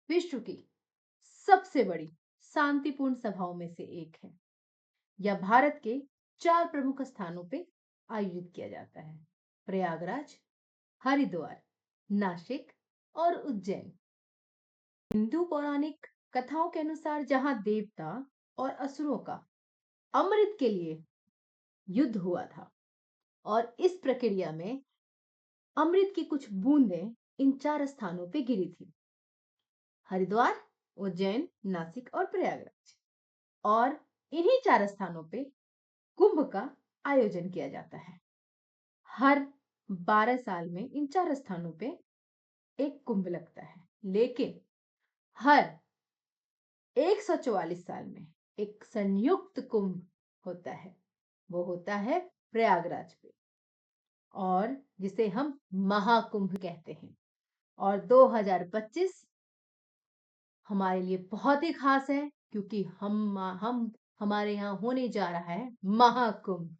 विश्व की सबसे बड़ी शांतिपूर्ण सभाओं में से एक है। यह भारत के 4 प्रमुख स्थानों पे आयोजित किया जाता है। प्रयागराज, हरिद्वार, नासिक और उज्जैन। हिंदू पौराणिक कथाओं के अनुसार जहां देवता और असुरों का अमृत के लिए युद्ध हुआ था और इस प्रक्रिया में अमृत की कुछ बूंदें इन 4 स्थानों पे गिरी थी। हरिद्वार, उज्जैन, नासिक और प्रयागराज। और इन्हीं 4 स्थानों पे कुंभ का आयोजन किया जाता है। हर 12 साल में इन 4 स्थानों पे एक कुंभ लगता है, लेकिन हर 144 साल में एक संयुक्त कुंभ होता है। वो होता है प्रयागराज पे, और जिसे हम महाकुंभ कहते हैं। और 2025 हमारे लिए बहुत ही खास है, क्योंकि हम हमारे यहाँ होने जा रहा है महाकुंभ।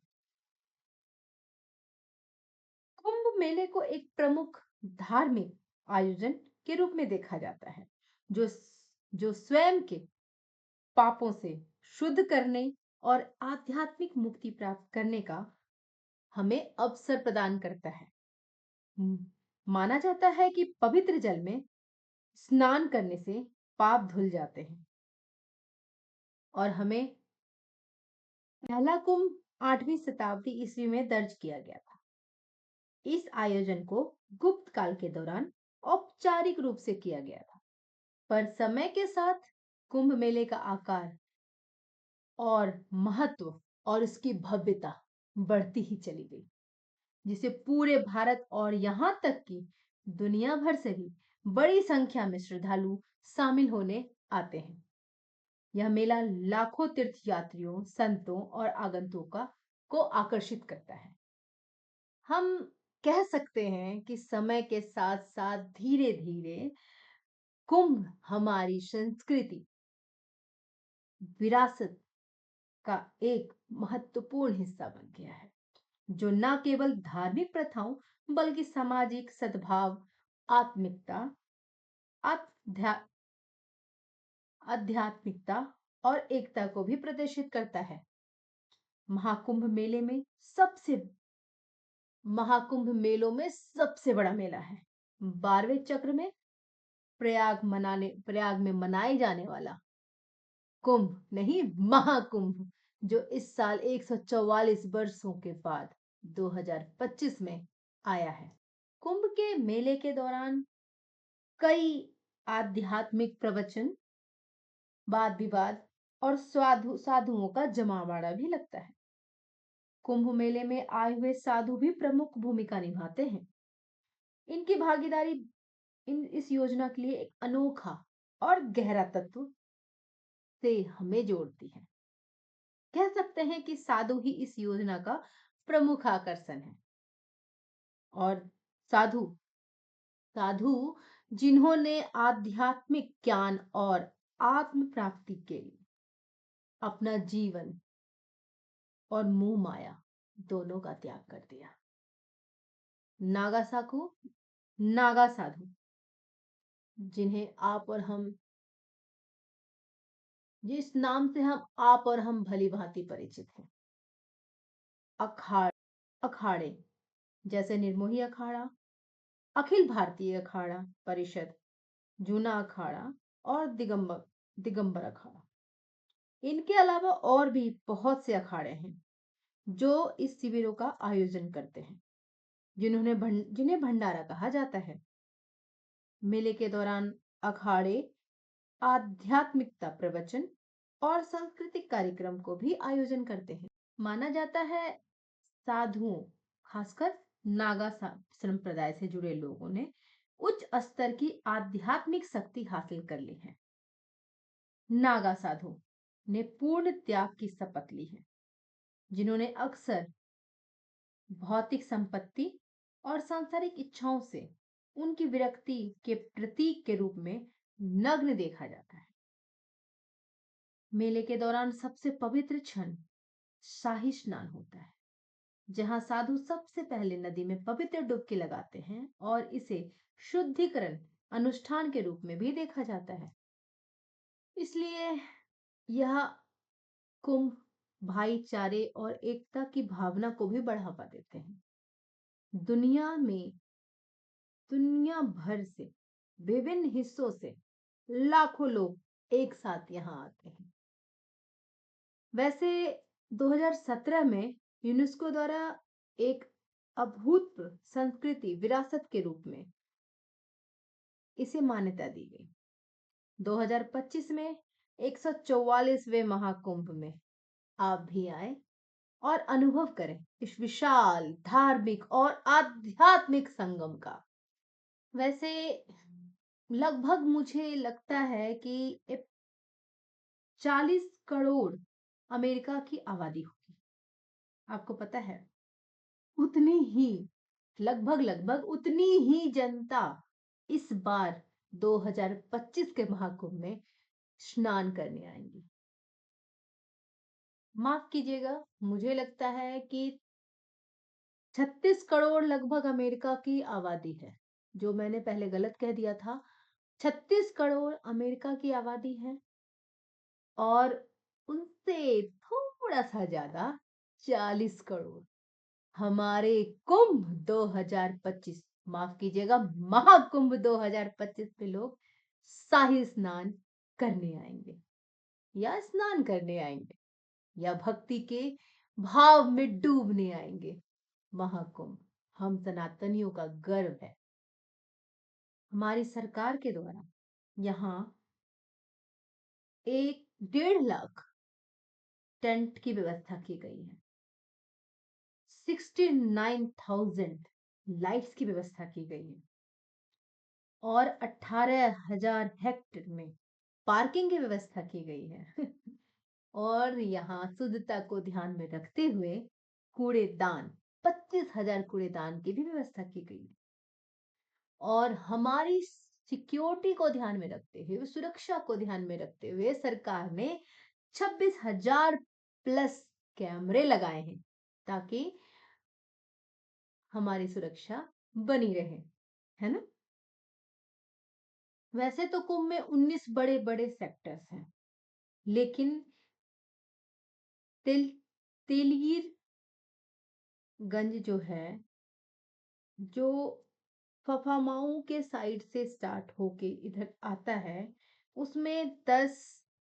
कुंभ मेले को एक प्रमुख धार्मिक आयोजन के रूप में देखा जाता है, जो जो स्वयं के पापों से शुद्ध करने और आध्यात्मिक मुक्ति प्राप्त करने का हमें अवसर प्रदान करता है। माना जाता है कि पवित्र जल में स्नान करने से पाप धुल जाते हैं और हमें पहला कुंभ 8वीं शताब्दी ईस्वी में दर्ज किया गया था। इस आयोजन को गुप्त काल के दौरान औपचारिक रूप से किया गया था, पर समय के साथ कुंभ मेले का आकार और महत्व और उसकी भव्यता बढ़ती ही चली गई, जिसे पूरे भारत और यहां तक कि दुनिया भर से भी बड़ी संख्या में श्रद्धालु शामिल होने आते हैं। यह मेला लाखों तीर्थयात्रियों, संतों और आगंतुकों को आकर्षित करता है। हम कह सकते हैं कि समय के साथ साथ धीरे धीरे कुंभ हमारी संस्कृति, विरासत का एक महत्वपूर्ण हिस्सा बन गया है, जो न केवल धार्मिक प्रथाओं बल्कि सामाजिक सद्भाव, आत्मिकता, आध्या- आध्यात्मिकता और एकता को भी प्रदर्शित करता है। महाकुंभ मेले में सबसे महाकुंभ मेलों में सबसे बड़ा मेला है। 12वें चक्र में प्रयाग में मनाए जाने वाला कुंभ नहीं, महाकुंभ, जो इस साल 144 वर्षों के बाद 2025 में आया है। कुंभ के मेले के दौरान कई आध्यात्मिक प्रवचन, वाद विवाद और साधुओं का जमावड़ा भी लगता है। कुंभ मेले में आए हुए साधु भी प्रमुख भूमिका निभाते हैं। इनकी भागीदारी इस योजना के लिए एक अनोखा और गहरा तत्व से हमें जोड़ती है। कह सकते हैं कि साधु ही इस योजना का प्रमुख आकर्षण है। और साधु साधु जिन्होंने आध्यात्मिक ज्ञान और आत्म प्राप्ति के लिए अपना जीवन और मोह माया दोनों का त्याग कर दिया। नागा साधु नागा साधु जिन्हें आप और हम जिस नाम से आप और हम भली भांति परिचित हैं। अखाड़े जैसे निर्मोही अखाड़ा, अखिल भारतीय अखाड़ा परिषद, जूना अखाड़ा और दिगंबर अखाड़ा। इनके अलावा और भी बहुत से अखाड़े हैं जो इस शिविरों का आयोजन करते हैं, जिन्हें भंडारा कहा जाता है। मेले के दौरान अखाड़े आध्यात्मिकता प्रवचन और सांस्कृतिक कार्यक्रम को भी आयोजन करते हैं। माना जाता है साधुओं, खासकर नागा संप्रदाय से जुड़े लोगों ने उच्च स्तर की आध्यात्मिक शक्ति हासिल कर ली है। नागा साधु ने पूर्ण त्याग की शपथ ली है, जिन्होंने अक्सर भौतिक संपत्ति और सांसारिक इच्छाओं से उनकी विरक्ति के प्रतीक के रूप में नग्न देखा जाता है। मेले के दौरान सबसे पवित्र क्षण शाही स्नान होता है, जहां साधु सबसे पहले नदी में पवित्र डुबकी लगाते हैं और इसे शुद्धिकरण अनुष्ठान के रूप में भी देखा जाता है। इसलिए यह कुंभ भाईचारे और एकता की भावना को भी बढ़ावा देते हैं। दुनिया में दुनिया भर से विभिन्न हिस्सों से लाखों लोग एक साथ यहाँ आते हैं। वैसे 2017 में यूनेस्को द्वारा एक अभूतपूर्व संस्कृति विरासत के रूप में इसे मान्यता दी गई। 2025 में 144वें महाकुंभ में आप भी आए और अनुभव करें इस विशाल धार्मिक और आध्यात्मिक संगम का। वैसे लगभग मुझे लगता है कि 40 करोड़ अमेरिका की आबादी होगी। आपको पता है उतनी ही लगभग उतनी ही जनता इस बार 2025 के महाकुंभ में स्नान करने आएंगी। माफ कीजिएगा, मुझे लगता है कि 36 करोड़ लगभग अमेरिका की आबादी है। जो मैंने पहले गलत कह दिया था। 36 करोड़ अमेरिका की आबादी है और उनसे थोड़ा सा ज्यादा 40 करोड़ हमारे कुंभ 2025, माफ कीजिएगा, महाकुंभ 2025 में लोग शाही स्नान करने आएंगे या स्नान करने आएंगे या भक्ति के भाव में डूबने आएंगे। महाकुंभ हम सनातनियों का गर्व है। हमारी सरकार के द्वारा यहाँ 1.5 लाख टेंट की व्यवस्था की गई है। 69,000 लाइट्स की व्यवस्था की गई है और 18,000 हेक्टेयर में पार्किंग की व्यवस्था की गई है। और यहाँ शुद्धता को ध्यान में रखते हुए कूड़ेदान 25,000 कूड़ेदान की भी व्यवस्था की गई है। और हमारी सिक्योरिटी को ध्यान में रखते हुए, सुरक्षा को ध्यान में रखते हुए सरकार ने 26,000 प्लस कैमरे लगाए हैं ताकि हमारी सुरक्षा बनी रहे, है ना। वैसे तो कुंभ में 19 बड़े बड़े सेक्टर्स हैं, लेकिन तिल तिलगीर गंज जो है, जो फफामाऊ के साइड से स्टार्ट होके इधर आता है, उसमें 10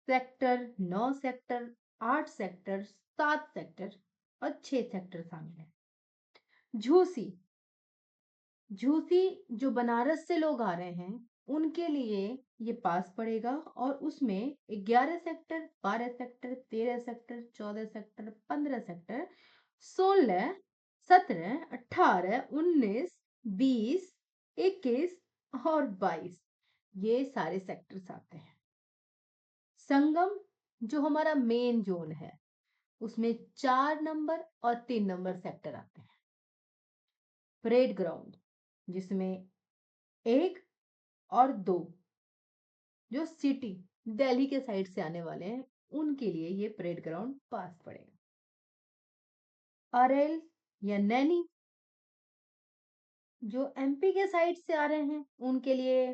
सेक्टर, 9 सेक्टर, 8 सेक्टर, 7 सेक्टर और 6 सेक्टर शामिल है। झूसी झूसी जो बनारस से लोग आ रहे हैं उनके लिए ये पास पड़ेगा और उसमें 11 sector, 12 sector, 13 sector, 14 sector, 15 sector, 16, 17, 18, 19, 20, 21 और 22 ये सारे सेक्टर्स आते हैं। संगम जो हमारा मेन जोन है उसमें 4 नंबर और 3 नंबर सेक्टर आते हैं। परेड ग्राउंड जिसमें 1 और 2 जो सिटी दिल्ली के साइड से आने वाले हैं उनके लिए ये परेड ग्राउंड पास पड़ेगा। अरेल या नैनी जो एमपी के साइड से आ रहे हैं उनके लिए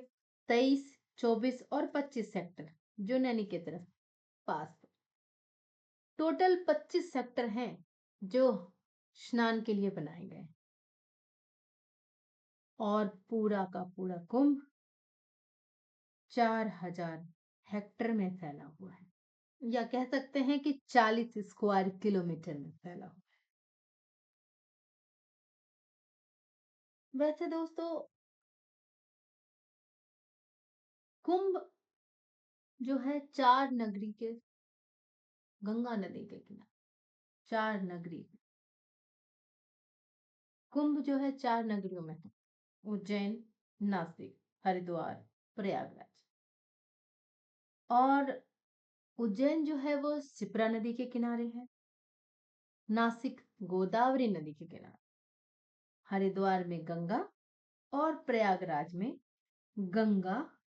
23, 24 और 25 सेक्टर जो नैनी की तरफ पास। टोटल 25 सेक्टर हैं जो स्नान के लिए बनाए गए और पूरा का पूरा कुंभ 4,000 हेक्टेयर में फैला हुआ है, या कह सकते हैं कि 40 स्क्वायर किलोमीटर में फैला हुआ है। वैसे दोस्तों कुंभ जो है 4 नगरी के, गंगा नदी के किनारे 4 नगरी, कुंभ जो है 4 नगरियों में है, उज्जैन, नासिक, हरिद्वार, प्रयागराज। और उज्जैन जो है वो शिप्रा नदी के किनारे है, नासिक गोदावरी नदी के किनारे, हरिद्वार में गंगा और प्रयागराज में गंगा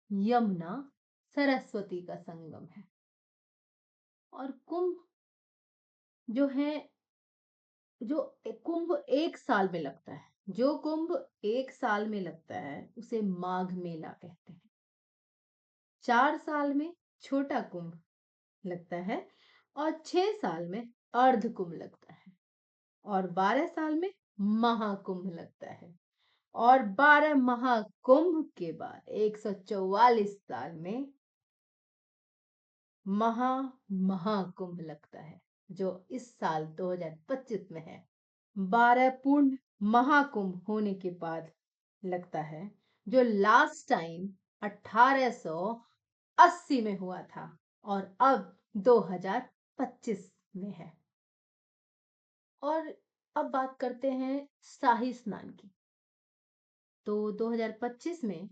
यमुना सरस्वती का संगम है। और कुंभ जो है, जो कुंभ एक साल में लगता है, जो कुंभ एक साल में लगता है उसे माघ मेला कहते हैं। 4 साल में छोटा कुंभ लगता है और 6 साल में अर्ध कुंभ लगता है और 12 साल में महाकुंभ लगता है और 12 महाकुंभ के बाद 144 साल में महा महाकुंभ लगता है जो इस साल 2025 में है। 12 पूर्ण महाकुंभ होने के बाद लगता है जो लास्ट टाइम 1880 में हुआ था और अब 2025 में है। और अब बात करते हैं शाही स्नान की। तो 2025 में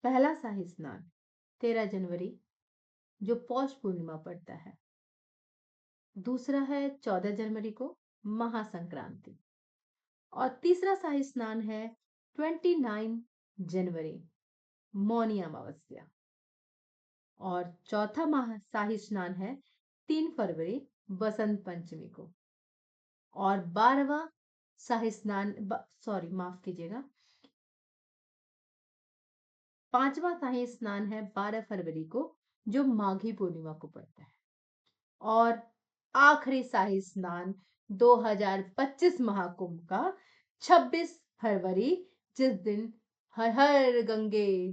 पहला शाही स्नान 13 जनवरी जो पौष पूर्णिमा पड़ता है। दूसरा है 14 जनवरी को महासंक्रांति और तीसरा शाही स्नान है 29 जनवरी मौनी अमावस्या और चौथा शाही स्नान है 3 फरवरी बसंत पंचमी को और 12वां शाही स्नान सॉरी माफ कीजिएगा 5वां शाही स्नान है 12 फरवरी को जो माघी पूर्णिमा को पड़ता है और आखिरी शाही स्नान 2025 महाकुंभ का 26 फरवरी जिस दिन हर हर गंगे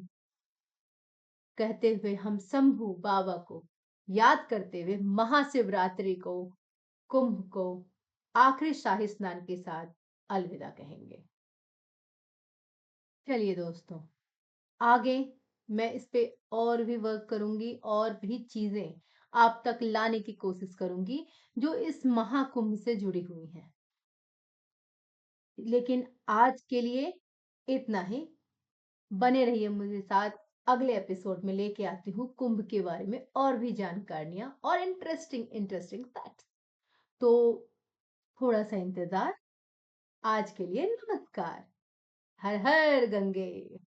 कहते हुए हम शंभू बाबा को याद करते हुए महाशिवरात्रि को कुंभ को आखिरी शाही स्नान के साथ अलविदा कहेंगे। चलिए दोस्तों, आगे मैं इस पे और भी वर्क करूंगी और भी चीजें आप तक लाने की कोशिश करूंगी जो इस महाकुंभ से जुड़ी हुई हैं। लेकिन आज के लिए इतना ही। बने रहिए मुझे साथ। अगले एपिसोड में लेके आती हूँ कुंभ के बारे में और भी जानकारियां और इंटरेस्टिंग इंटरेस्टिंग फैक्ट्स। तो थोड़ा सा इंतजार। आज के लिए नमस्कार। हर हर गंगे।